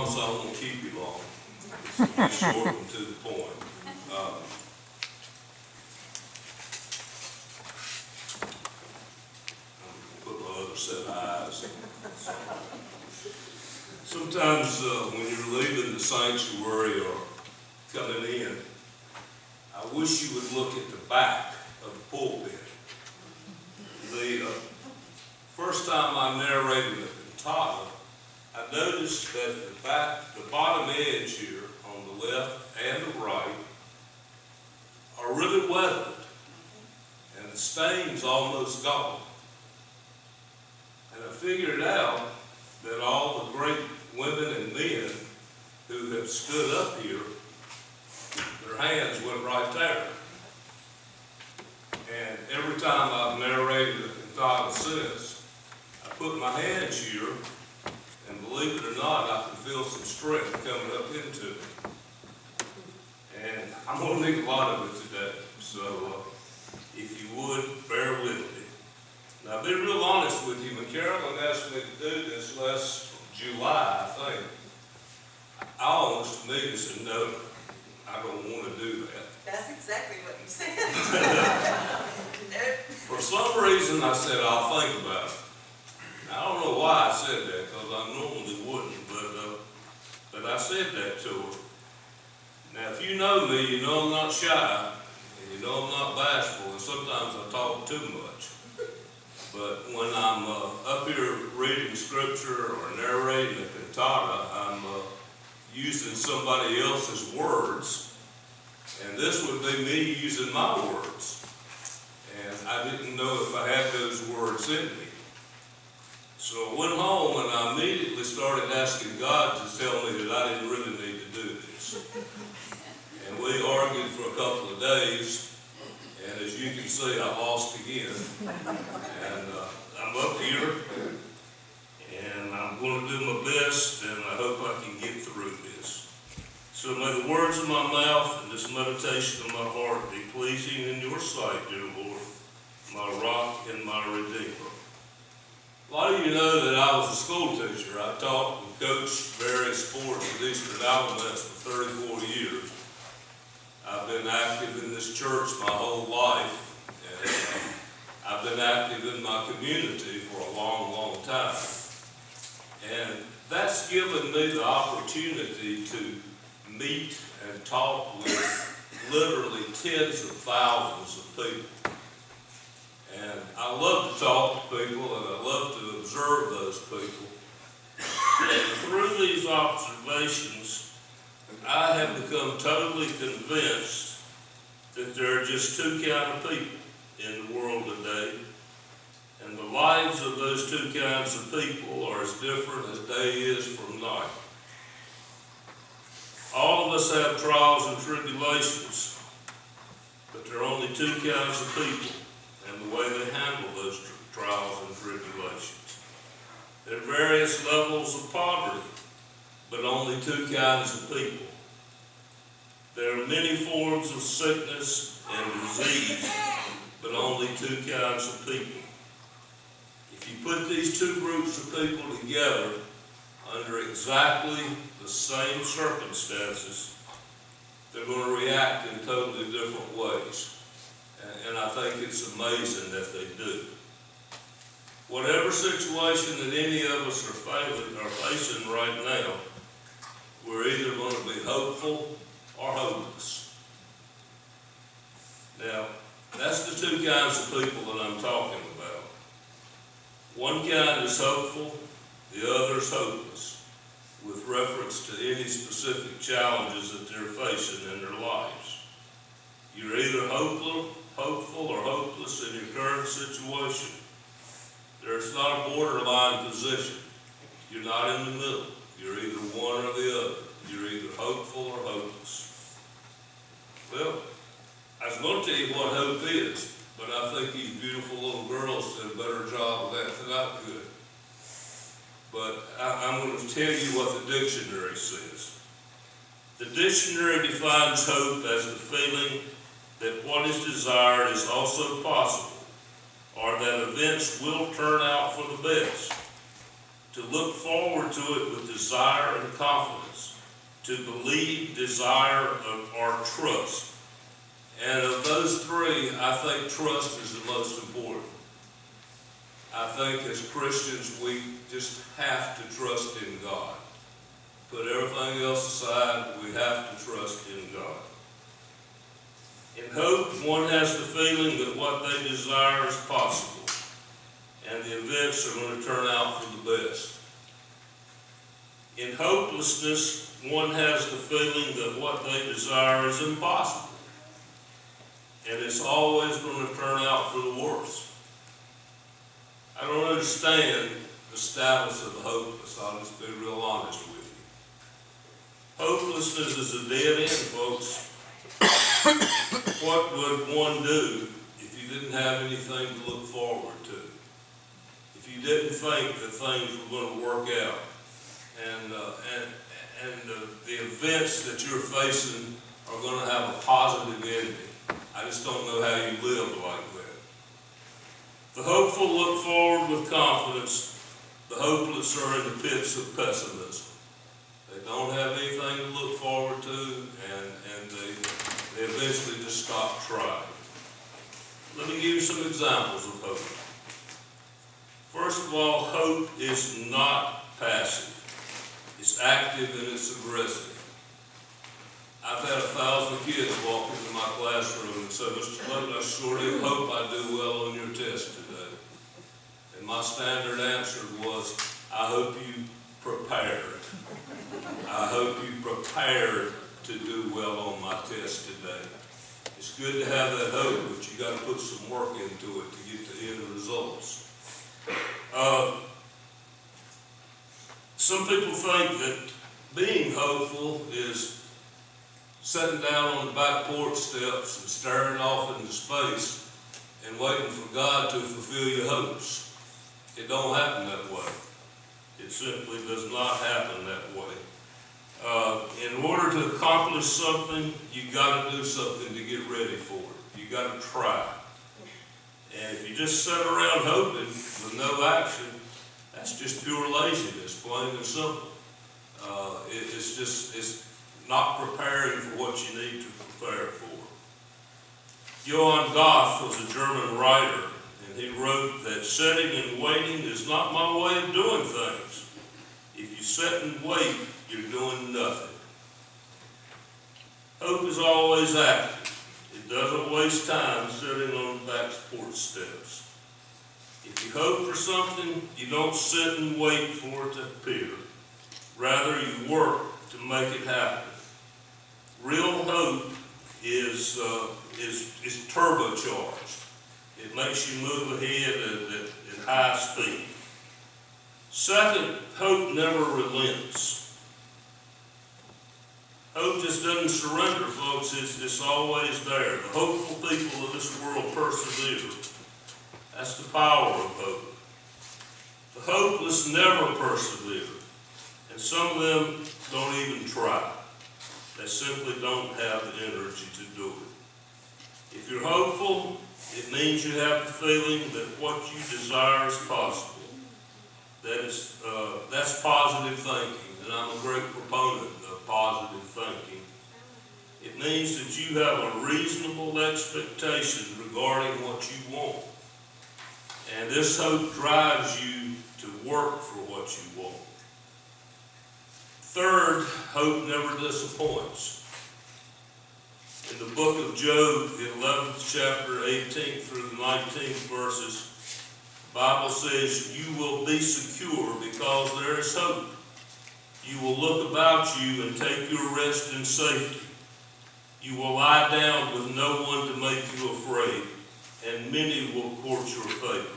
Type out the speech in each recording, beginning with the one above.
promise I won't keep you long. It's be short and to the point. Put my other set of eyes. Sometimes when you're leaving the sanctuary or coming in, I wish you would look at the back of the pulpit. The first time I narrated the cantata, I noticed that the bottom edge here on the left and the right are really weathered, and the stain's almost gone. And I figured out that all the great women and men who have stood up here, their hands went right there. And every time I've narrated a cantata since, I put my hands here, and believe it or not, I can feel some strength coming up into me. And I'm going to need a lot of it today, so if you would, bear with me. Now, I'll be real honest with you. When Carolyn asked me to do this last July, I think, I almost immediately said, no, I don't want to do that. That's exactly what you said. For some reason, I said, I'll think about it. I don't know why I said that, because I normally wouldn't, but I said that to her. Now, if you know me, you know I'm not shy, and you know I'm not bashful, and sometimes I talk too much. But when I'm up here reading scripture or narrating a cantata, I'm using somebody else's words, and this would be me using my words. And I didn't know if I had those words in me. So I went home and I immediately started asking God to tell me that I didn't really need to do this. And we argued for a couple of days, and as you can see, I lost again. And I'm up here, and I'm going to do my best, and I hope I can get through this. So may the words of my mouth and this meditation of my heart be pleasing in your sight, dear Lord, my rock and my redeemer. A lot of you know that I was a school teacher. I taught and coached various sports at Eastern Alamance for 34 years. I've been active in this church my whole life, and I've been active in my community for a long, long time. And that's given me the opportunity to meet and talk with literally tens of thousands of people. And I love to talk to people, and I love to observe those people. And through these observations, I have become totally convinced that there are just two kinds of people in the world today, and the lives of those two kinds of people are as different as day is from night. All of us have trials and tribulations, but there are only two kinds of people and the way they handle those trials and tribulations. There are various levels of poverty, but only two kinds of people. There are many forms of sickness and disease, but only two kinds of people. If you put these two groups of people together under exactly the same circumstances, they're going to react in totally different ways. And I think it's amazing that they do. Whatever situation that any of us are facing right now, we're either going to be hopeful or hopeless. Now, that's the two kinds of people that I'm talking about. One kind is hopeful, the other is hopeless, with reference to any specific challenges that they're facing in their lives. You're either hopeful or hopeless in your current situation. There's not a borderline position. You're not in the middle. You're either one or the other. You're either hopeful or hopeless. Well, I was going to tell you what hope is, but I think these beautiful little girls did a better job of that than I could. But I'm going to tell you what the dictionary says. The dictionary defines hope as the feeling that what is desired is also possible, or that events will turn out for the best. to look forward to it with desire and confidence, to believe, desire, or trust. And of those three, I think trust is the most important. I think as Christians, we just have to trust in God. Put everything else aside, we have to trust in God. In hope, one has the feeling that what they desire is possible, and the events are going to turn out for the best. In hopelessness, one has the feeling that what they desire is impossible, and it's always going to turn out for the worst. I don't understand the status of the hopeless. I'll just be real honest with you. Hopelessness is a dead end, folks. What would one do if you didn't have anything to look forward to? If you didn't think that things were going to work out, and the events that you're facing are going to have a positive ending? I just don't know how you live like that. The hopeful look forward with confidence. The hopeless are in the pits of pessimism. They don't have anything to look forward to, and they eventually just stop trying. Let me give you some examples of hope. First of all, hope is not passive. It's active and it's aggressive. I've had 1,000 kids walk into my classroom and say, "Mr. LeeLovette, I sure do hope I do well on your test today." And my standard answer was, "I hope you prepared. I hope you prepared to do well on my test today." It's good to have that hope, but you got to put some work into it to get the end results. Some people think that being hopeful is sitting down on the back porch steps and staring off into space and waiting for God to fulfill your hopes. It don't happen that way. It simply does not happen that way. In order to accomplish something, you got to do something to get ready for it. You got to try. And if you just sit around hoping with no action, that's just pure laziness, plain and simple. It's not preparing for what you need to prepare for. Johann Goff was a German writer, and he wrote that sitting and waiting is not my way of doing things. If you sit and wait, you're doing nothing. Hope is always active. It doesn't waste time sitting on the back porch steps. If you hope for something, you don't sit and wait for it to appear. Rather, you work to make it happen. Real hope is turbocharged. It makes you move ahead at high speed. Second, hope never relents. Hope just doesn't surrender, folks. It's always there. The hopeful people of this world persevere. That's the power of hope. The hopeless never persevere, and some of them don't even try. They simply don't have the energy to do it. If you're hopeful, it means you have the feeling that what you desire is possible. That's positive thinking, and I'm a great proponent of positive thinking. It means that you have a reasonable expectation regarding what you want. And this hope drives you to work for what you want. Third, hope never disappoints. In the book of Job, the 11th chapter, 18th through the 19th verses, the Bible says, "You will be secure because there is hope. You will look about you and take your rest in safety. You will lie down with no one to make you afraid, and many will court your favor."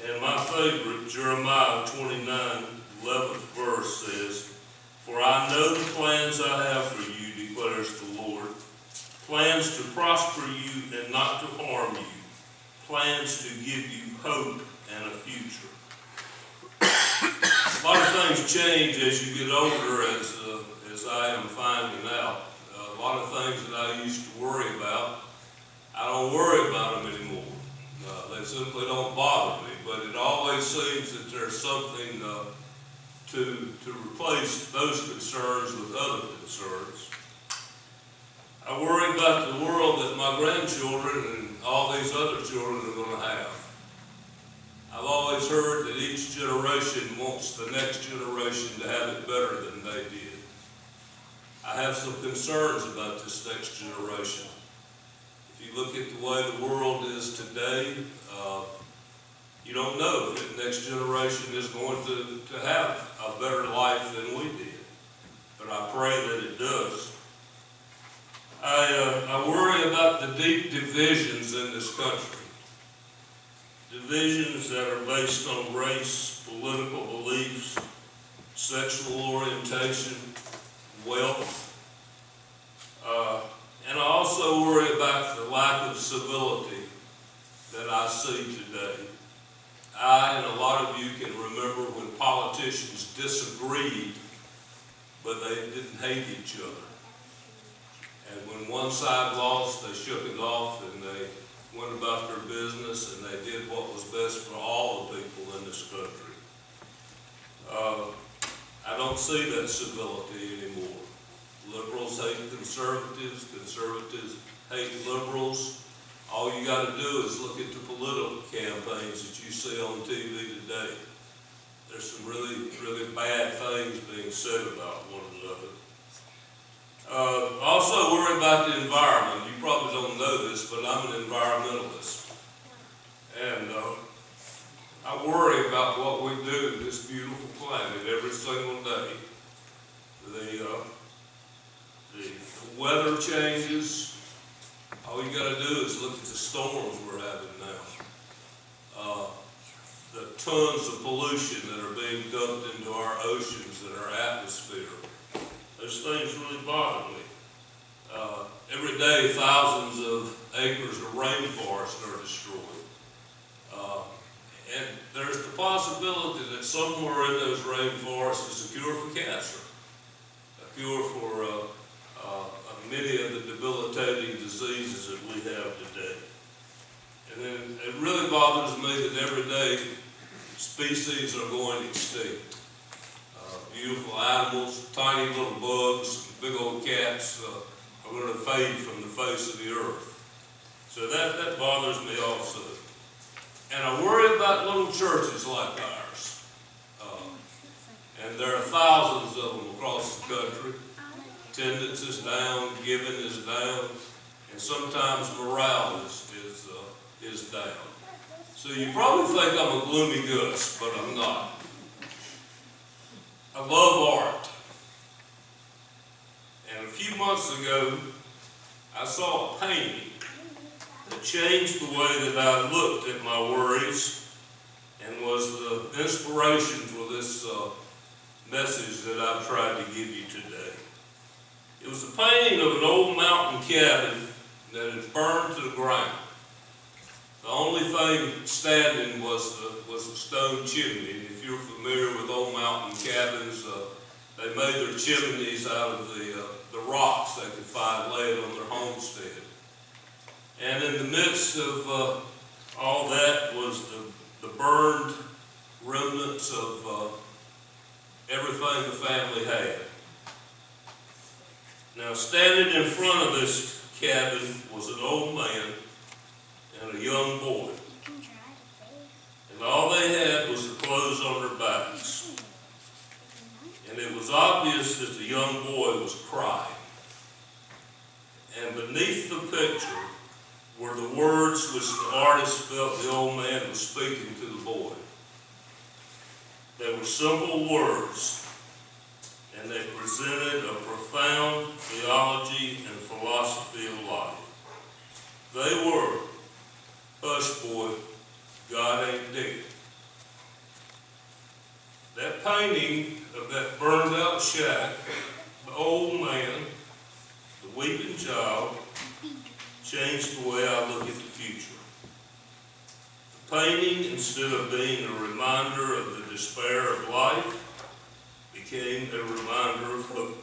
And my favorite, Jeremiah 29:11 verse says, "For I know the plans I have for you, declares the Lord, plans to prosper you and not to harm you, plans to give you hope and a future." A lot of things change as you get older, as I am finding out. A lot of things that I used to worry about, I don't worry about them anymore. They simply don't bother me, but it always seems that there's something to replace those concerns with other concerns. I worry about the world that my grandchildren and all these other children are going to have. I've always heard that each generation wants the next generation to have it better than they did. I have some concerns about this next generation. If you look at the way the world is today, you don't know if the next generation is going to have a better life than we did. But I pray that it does. I worry about the deep divisions in this country. Divisions that are based on race, political beliefs, sexual orientation, wealth. And I also worry about the lack of civility that I see today. I and a lot of you can remember when politicians disagreed, but they didn't hate each other. And when one side lost, they shook it off and they went about their business and they did what was best for all the people in this country. I don't see that civility anymore. Liberals hate conservatives, conservatives hate liberals. All you got to do is look at the political campaigns that you see on TV today. There's some really, really bad things being said about one another. Also worry about the environment. You probably don't know this, but I'm an environmentalist. And I worry about what we do to this beautiful planet every single day. The weather changes. All you got to do is look at the storms we're having now. The tons of pollution that are being dumped into our oceans and our atmosphere. Those things really bother me. Every day, thousands of acres of rainforest are destroyed. And there's the possibility that somewhere in those rainforests is a cure for cancer, a cure for many of the debilitating diseases that we have today. And then it really bothers me that every day species are going extinct. Beautiful animals, tiny little bugs, big old cats are going to fade from the face of the earth. So that bothers me also. And I worry about little churches like ours. And there are thousands of them across the country. Attendance is down, giving is down, and sometimes morale is down. So you probably think I'm a gloomy Gus, but I'm not. I love art. And a few months ago, I saw a painting that changed the way that I looked at my worries and was the inspiration for this message that I've tried to give you today. It was a painting of an old mountain cabin that had burned to the ground. The only thing standing was the stone chimney. And if you're familiar with old mountain cabins, they made their chimneys out of the rocks they could find laying on their homestead. And in the midst of all that was the burned remnants of everything the family had. Now, standing in front of this cabin was an old man and a young boy. And all they had was the clothes on their backs. And it was obvious that the young boy was crying. And beneath the picture were the words which the artist felt the old man was speaking to the boy. They were simple words, and they presented a profound theology and philosophy of life. They were, "Hush, boy, God ain't dead." That painting of that burned out shack, the old man, the weeping child, changed the way I look at the future. The painting, instead of being a reminder of the despair of life, became a reminder of hope.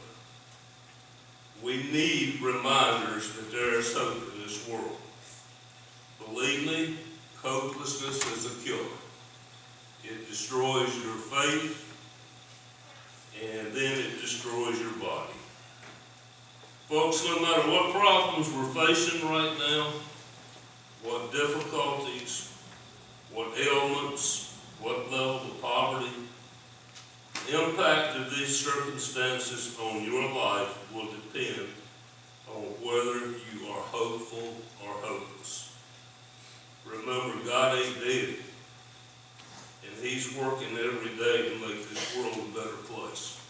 We need reminders that there is hope in this world. Believe me, hopelessness is a killer. It destroys your faith, and then it destroys your body. Folks, no matter what problems we're facing right now, what difficulties, what ailments, what level of poverty, the impact of these circumstances on your life will depend on whether you are hopeful or hopeless. Remember, God ain't dead, and He's working every day to make this world a better place.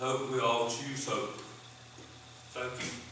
I hope we all choose hope. Thank you.